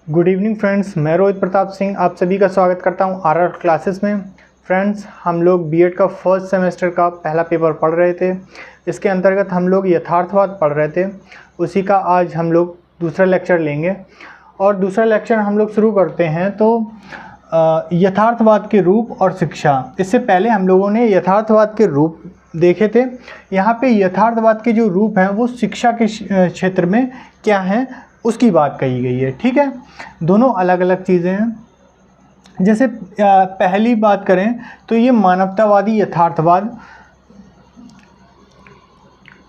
Good evening friends, मैं रोहित प्रताप सिंह आप सभी का स्वागत करता हूं आरआर क्लासेस में। फ्रेंड्स, हम लोग बीएड का फर्स्ट सेमेस्टर का पहला पेपर पढ़ रहे थे। इसके अंतर्गत हम लोग यथार्थवाद पढ़ रहे थे। उसी का आज हम लोग दूसरा लेक्चर लेंगे और दूसरा लेक्चर हम लोग शुरू करते हैं। तो यथार्थवाद के रूप और शिक्षा। इससे पहले हम लोगों ने यथार्थवाद के रूप देखे थे। यहाँ पे यथार्थवाद के जो रूप हैं वो शिक्षा के क्षेत्र में क्या हैं उसकी बात कही गई है। ठीक है, दोनों अलग अलग चीज़ें हैं। जैसे पहली बात करें तो ये मानवतावादी यथार्थवाद,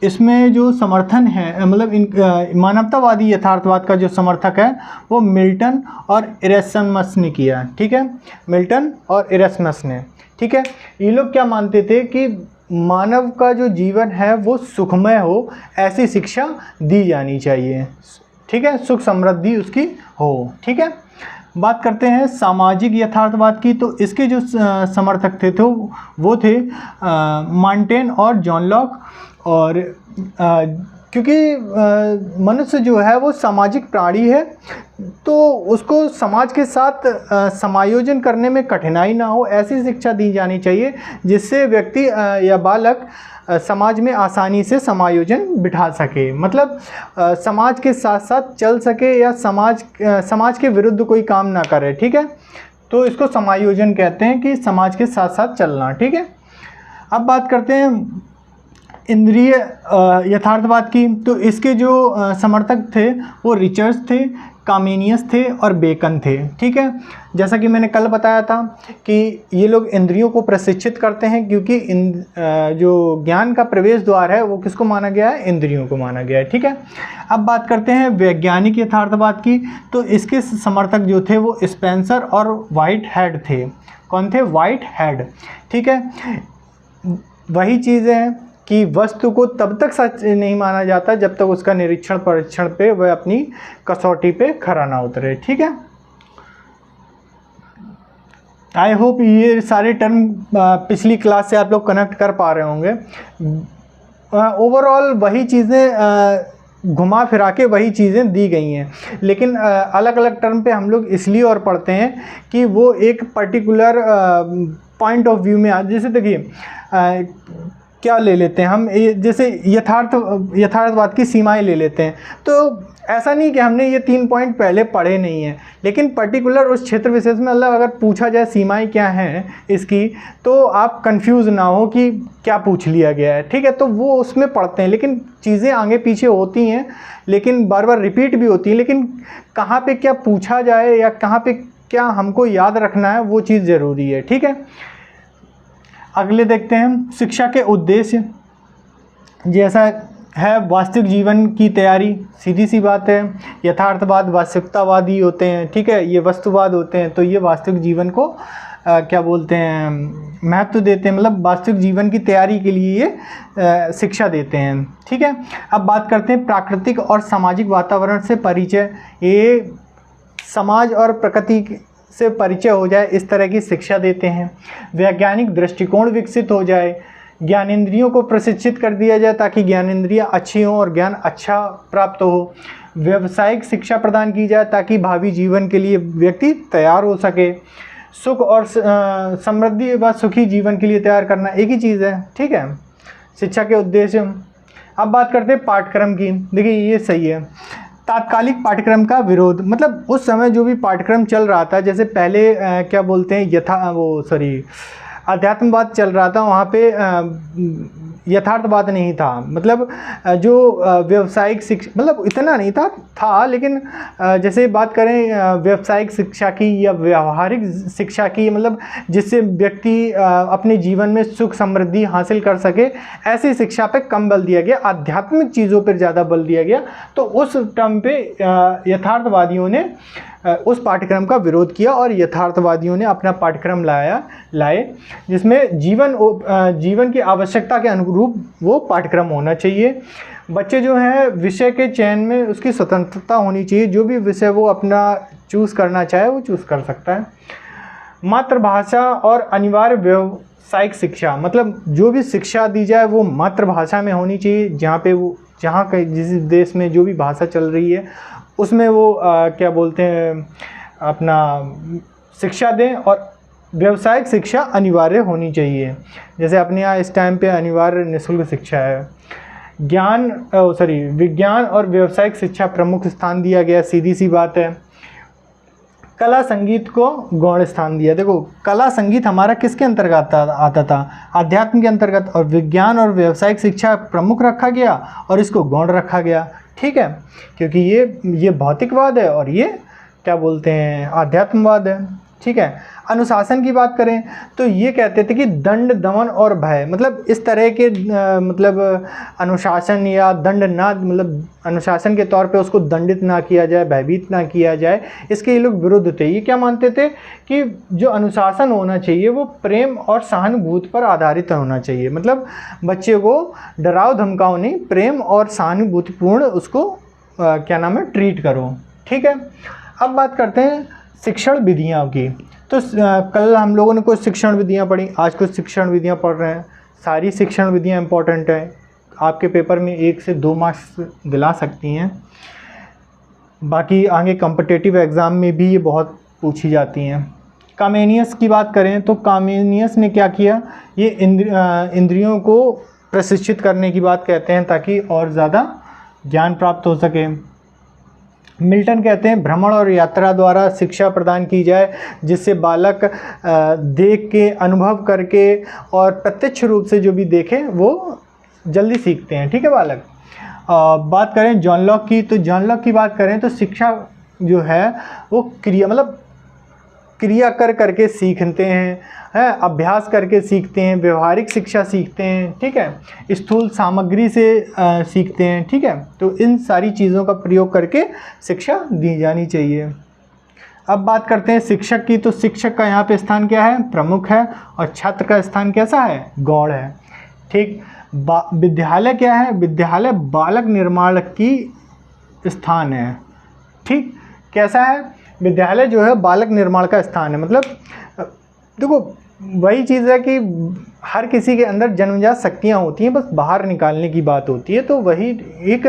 इसमें जो समर्थन है मतलब इन मानवतावादी यथार्थवाद का जो समर्थक है वो मिल्टन और इरेस्मस ने किया। ठीक है, मिल्टन और इरेस्मस ने। ठीक है, ये लोग क्या मानते थे कि मानव का जो जीवन है वो सुखमय हो, ऐसी शिक्षा दी जानी चाहिए। ठीक है, सुख समृद्धि उसकी हो। ठीक है, बात करते हैं सामाजिक यथार्थवाद की। तो इसके जो समर्थक थे तो वो थे मॉन्टेन और जॉन लॉक। और क्योंकि मनुष्य जो है वो सामाजिक प्राणी है, तो उसको समाज के साथ समायोजन करने में कठिनाई ना हो, ऐसी शिक्षा दी जानी चाहिए जिससे व्यक्ति या बालक समाज में आसानी से समायोजन बिठा सके। मतलब समाज के साथ साथ चल सके या समाज के विरुद्ध कोई काम ना करे। ठीक है, तो इसको समायोजन कहते हैं कि समाज के साथ साथ चलना। ठीक है, अब बात करते हैं इंद्रिय यथार्थवाद की। तो इसके जो समर्थक थे वो रिचर्ड्स थे, कामेनियस थे और बेकन थे। ठीक है, जैसा कि मैंने कल बताया था कि ये लोग इंद्रियों को प्रशिक्षित करते हैं, क्योंकि जो ज्ञान का प्रवेश द्वार है वो किसको माना गया है? इंद्रियों को माना गया है। ठीक है, अब बात करते हैं वैज्ञानिक यथार्थवाद की। तो इसके समर्थक जो थे वो स्पेंसर और व्हाइट हेड थे। कौन थे? White head. ठीक है, वही चीज़ें हैं कि वस्तु को तब तक सच नहीं माना जाता जब तक उसका निरीक्षण परीक्षण पे वह अपनी कसौटी पे खरा ना उतरे। ठीक है, आई होप ये सारे टर्म पिछली क्लास से आप लोग कनेक्ट कर पा रहे होंगे। ओवरऑल वही चीज़ें घुमा फिरा के वही चीज़ें दी गई हैं, लेकिन अलग अलग टर्म पे हम लोग इसलिए और पढ़ते हैं कि वो एक पर्टिकुलर पॉइंट ऑफ व्यू में जैसे देखिए क्या ले लेते हैं हम, जैसे यथार्थवाद की सीमाएं ले लेते हैं। तो ऐसा नहीं कि हमने ये 3 पॉइंट पहले पढ़े नहीं हैं, लेकिन पर्टिकुलर उस क्षेत्र विशेष में मतलब अगर पूछा जाए सीमाएं क्या हैं इसकी, तो आप कंफ्यूज ना हो कि क्या पूछ लिया गया है। ठीक है, तो वो उसमें पढ़ते हैं, लेकिन चीज़ें आगे पीछे होती हैं, लेकिन बार बार रिपीट भी होती हैं। लेकिन कहाँ पे क्या पूछा जाए या कहाँ पे क्या हमको याद रखना है वो चीज़ ज़रूरी है। ठीक है, अगले देखते हैं शिक्षा के उद्देश्य। जैसा है वास्तविक जीवन की तैयारी, सीधी सी बात है। यथार्थवाद वास्तविकतावादी होते हैं। ठीक है, ये वस्तुवाद होते हैं, तो ये वास्तविक जीवन को क्या बोलते हैं, महत्व देते हैं, मतलब वास्तविक जीवन की तैयारी के लिए ये शिक्षा देते हैं। ठीक है, अब बात करते हैं प्राकृतिक और सामाजिक वातावरण से परिचय। ये समाज और प्रकृति से परिचय हो जाए इस तरह की शिक्षा देते हैं। वैज्ञानिक दृष्टिकोण विकसित हो जाए, ज्ञानेंद्रियों को प्रशिक्षित कर दिया जाए ताकि ज्ञानेंद्रियां अच्छी हों और ज्ञान अच्छा प्राप्त हो। व्यावसायिक शिक्षा प्रदान की जाए ताकि भावी जीवन के लिए व्यक्ति तैयार हो सके। सुख और समृद्धि व सुखी जीवन के लिए तैयार करना एक ही चीज़ है। ठीक है, शिक्षा के उद्देश्य। अब बात करते हैं पाठ्यक्रम की। देखिए ये सही है, तात्कालिक पाठ्यक्रम का विरोध। मतलब उस समय जो भी पाठ्यक्रम चल रहा था, जैसे पहले क्या बोलते हैं अध्यात्मवाद चल रहा था, वहाँ पे यथार्थवाद नहीं था। मतलब जो व्यावसायिक शिक्षा, मतलब इतना नहीं था लेकिन जैसे बात करें व्यावसायिक शिक्षा की या व्यावहारिक शिक्षा की, मतलब जिससे व्यक्ति अपने जीवन में सुख समृद्धि हासिल कर सके, ऐसी शिक्षा पे कम बल दिया गया, आध्यात्मिक चीज़ों पर ज़्यादा बल दिया गया। तो उस टर्म पे यथार्थवादियों ने उस पाठ्यक्रम का विरोध किया और यथार्थवादियों ने अपना पाठ्यक्रम लाए जिसमें जीवन की आवश्यकता के अनुरूप वो पाठ्यक्रम होना चाहिए। बच्चे जो हैं विषय के चयन में उसकी स्वतंत्रता होनी चाहिए, जो भी विषय वो अपना चूज़ करना चाहे वो चूज़ कर सकता है। मातृभाषा और अनिवार्य व्यावसायिक शिक्षा, मतलब जो भी शिक्षा दी जाए वो मातृभाषा में होनी चाहिए, जहाँ पे वो जहाँ कहीं जिस देश में जो भी भाषा चल रही है उसमें वो क्या बोलते हैं अपना शिक्षा दें, और व्यावसायिक शिक्षा अनिवार्य होनी चाहिए। जैसे अपने यहाँ इस टाइम पे अनिवार्य निःशुल्क शिक्षा है। विज्ञान और व्यावसायिक शिक्षा प्रमुख स्थान दिया गया, सीधी सी बात है। कला संगीत को गौण स्थान दिया। देखो कला संगीत हमारा किसके अंतर्गत आता था? अध्यात्म के अंतर्गत, और विज्ञान और व्यावसायिक शिक्षा प्रमुख रखा गया और इसको गौण रखा गया, ठीक है, क्योंकि ये भौतिकवाद है और ये क्या बोलते हैं आध्यात्मवाद है, ठीक है। अनुशासन की बात करें तो ये कहते थे कि दंड, दमन और भय, मतलब इस तरह के मतलब अनुशासन या दंड ना, मतलब अनुशासन के तौर पे उसको दंडित ना किया जाए, भयभीत ना किया जाए, इसके ये लोग विरुद्ध थे। ये क्या मानते थे कि जो अनुशासन होना चाहिए वो प्रेम और सहानुभूति पर आधारित होना चाहिए, मतलब बच्चे को डराओ धमकाओ नहीं, प्रेम और सहानुभूतिपूर्ण उसको क्या नाम है ट्रीट करो, ठीक है। अब बात करते हैं शिक्षण विधियों की। तो कल हम लोगों ने कुछ शिक्षण विधियाँ पढ़ी, आज कुछ शिक्षण विधियाँ पढ़ रहे हैं। सारी शिक्षण विधियाँ इंपॉर्टेंट हैं, आपके पेपर में 1 से 2 मार्क्स दिला सकती हैं। बाकी आगे कॉम्पिटिटिव एग्ज़ाम में भी ये बहुत पूछी जाती हैं। कामेनियस की बात करें तो कामेनियस ने क्या किया, ये इंद्रियों को प्रशिक्षित करने की बात कहते हैं ताकि और ज़्यादा ज्ञान प्राप्त हो सके। मिल्टन कहते हैं भ्रमण और यात्रा द्वारा शिक्षा प्रदान की जाए, जिससे बालक देख के, अनुभव करके और प्रत्यक्ष रूप से जो भी देखें वो जल्दी सीखते हैं, ठीक है बालक। बात करें जॉन लॉक की, तो जॉन लॉक की बात करें तो शिक्षा जो है वो क्रिया, मतलब क्रिया करके सीखते हैं, अभ्यास करके सीखते हैं, व्यवहारिक शिक्षा सीखते हैं, ठीक है, स्थूल सामग्री से सीखते हैं, ठीक है। तो इन सारी चीज़ों का प्रयोग करके शिक्षा दी जानी चाहिए। अब बात करते हैं शिक्षक की, तो शिक्षक का यहाँ पे स्थान क्या है? प्रमुख है, और छात्र का स्थान कैसा है? गौण है, ठीक। विद्यालय क्या है? विद्यालय बालक निर्माण की स्थान है, ठीक। कैसा है? विद्यालय जो है बालक निर्माण का स्थान है, मतलब देखो वही चीज़ है कि हर किसी के अंदर जन्मजात शक्तियाँ होती हैं, बस बाहर निकालने की बात होती है। तो वही एक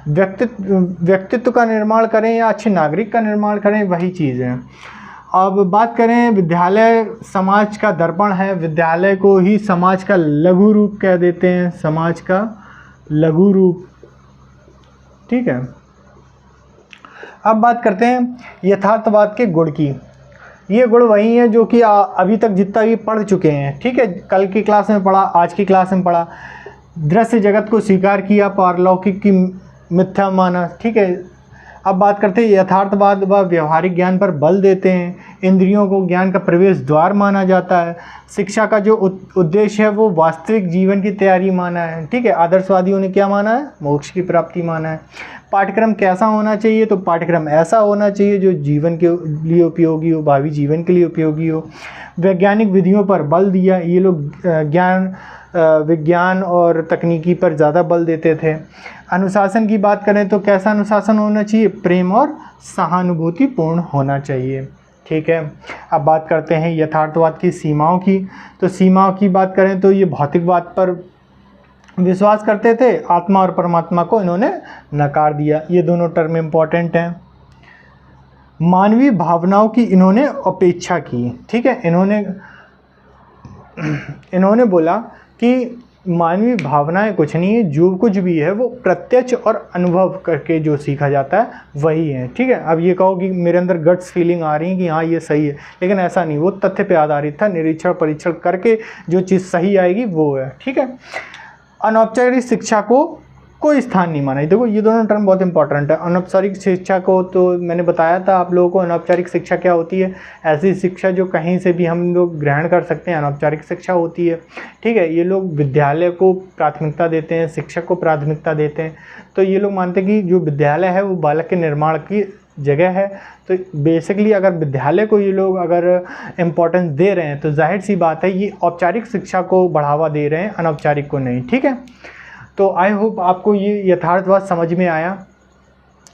व्यक्तित्व का निर्माण करें या अच्छे नागरिक का निर्माण करें, वही चीज़ है। अब बात करें विद्यालय समाज का दर्पण है, विद्यालय को ही समाज का लघु रूप कह देते हैं, समाज का लघु रूप, ठीक है। अब बात करते हैं यथार्थवाद के गुण की। ये गुण वही हैं जो कि अभी तक जितना भी पढ़ चुके हैं, ठीक है, कल की क्लास में पढ़ा, आज की क्लास में पढ़ा। दृश्य जगत को स्वीकार किया, पारलौकिक की मिथ्या माना, ठीक है। अब बात करते हैं यथार्थवाद व व्यवहारिक ज्ञान पर बल देते हैं, इंद्रियों को ज्ञान का प्रवेश द्वार माना जाता है। शिक्षा का जो उद्देश्य है वो वास्तविक जीवन की तैयारी माना है, ठीक है। आदर्शवादियों ने क्या माना है? मोक्ष की प्राप्ति माना है। पाठ्यक्रम कैसा होना चाहिए? तो पाठ्यक्रम ऐसा होना चाहिए जो जीवन के लिए उपयोगी हो, भावी जीवन के लिए उपयोगी हो। वैज्ञानिक विधियों पर बल दिया, ये लोग विज्ञान और तकनीकी पर ज़्यादा बल देते थे। अनुशासन की बात करें तो कैसा अनुशासन होना चाहिए? प्रेम और सहानुभूतिपूर्ण होना चाहिए, ठीक है। अब बात करते हैं यथार्थवाद की सीमाओं की। तो सीमाओं की बात करें तो ये भौतिकवाद पर विश्वास करते थे, आत्मा और परमात्मा को इन्होंने नकार दिया। ये दोनों टर्म इम्पॉर्टेंट हैं। मानवीय भावनाओं की इन्होंने उपेक्षा की, ठीक है। इन्होंने बोला कि मानवीय भावनाएं कुछ नहीं है, जो कुछ भी है वो प्रत्यक्ष और अनुभव करके जो सीखा जाता है वही है, ठीक है। अब ये कहो कि मेरे अंदर गट्स फीलिंग आ रही है कि हाँ ये सही है, लेकिन ऐसा नहीं, वो तथ्य पे आधारित था, निरीक्षण परीक्षण करके जो चीज़ सही आएगी वो है, ठीक है। अनौपचारिक शिक्षा को कोई स्थान नहीं माना। देखो ये दोनों टर्म बहुत इंपॉर्टेंट है। अनौपचारिक शिक्षा को तो मैंने बताया था आप लोगों को, अनौपचारिक शिक्षा क्या होती है? ऐसी शिक्षा जो कहीं से भी हम लोग ग्रहण कर सकते हैं, अनौपचारिक शिक्षा होती है, ठीक है। ये लोग विद्यालय को प्राथमिकता देते हैं, शिक्षक को प्राथमिकता देते हैं। तो ये लोग मानते हैं कि जो विद्यालय है वो बालक के निर्माण की जगह है। तो बेसिकली अगर विद्यालय को ये लोग अगर इम्पोर्टेंस दे रहे हैं तो जाहिर सी बात है ये औपचारिक शिक्षा को बढ़ावा दे रहे हैं, अनौपचारिक को नहीं, ठीक है। तो आई होप आपको ये यथार्थवाद समझ में आया।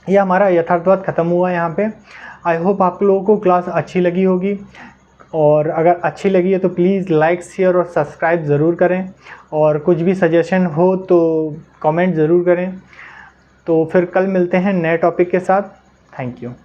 ये हमारा यथार्थवाद ख़त्म हुआ यहाँ पे। आई होप आप लोगों को क्लास अच्छी लगी होगी, और अगर अच्छी लगी है तो प्लीज़ लाइक, शेयर और सब्सक्राइब ज़रूर करें, और कुछ भी सजेशन हो तो कमेंट ज़रूर करें। तो फिर कल मिलते हैं नए टॉपिक के साथ। Thank you.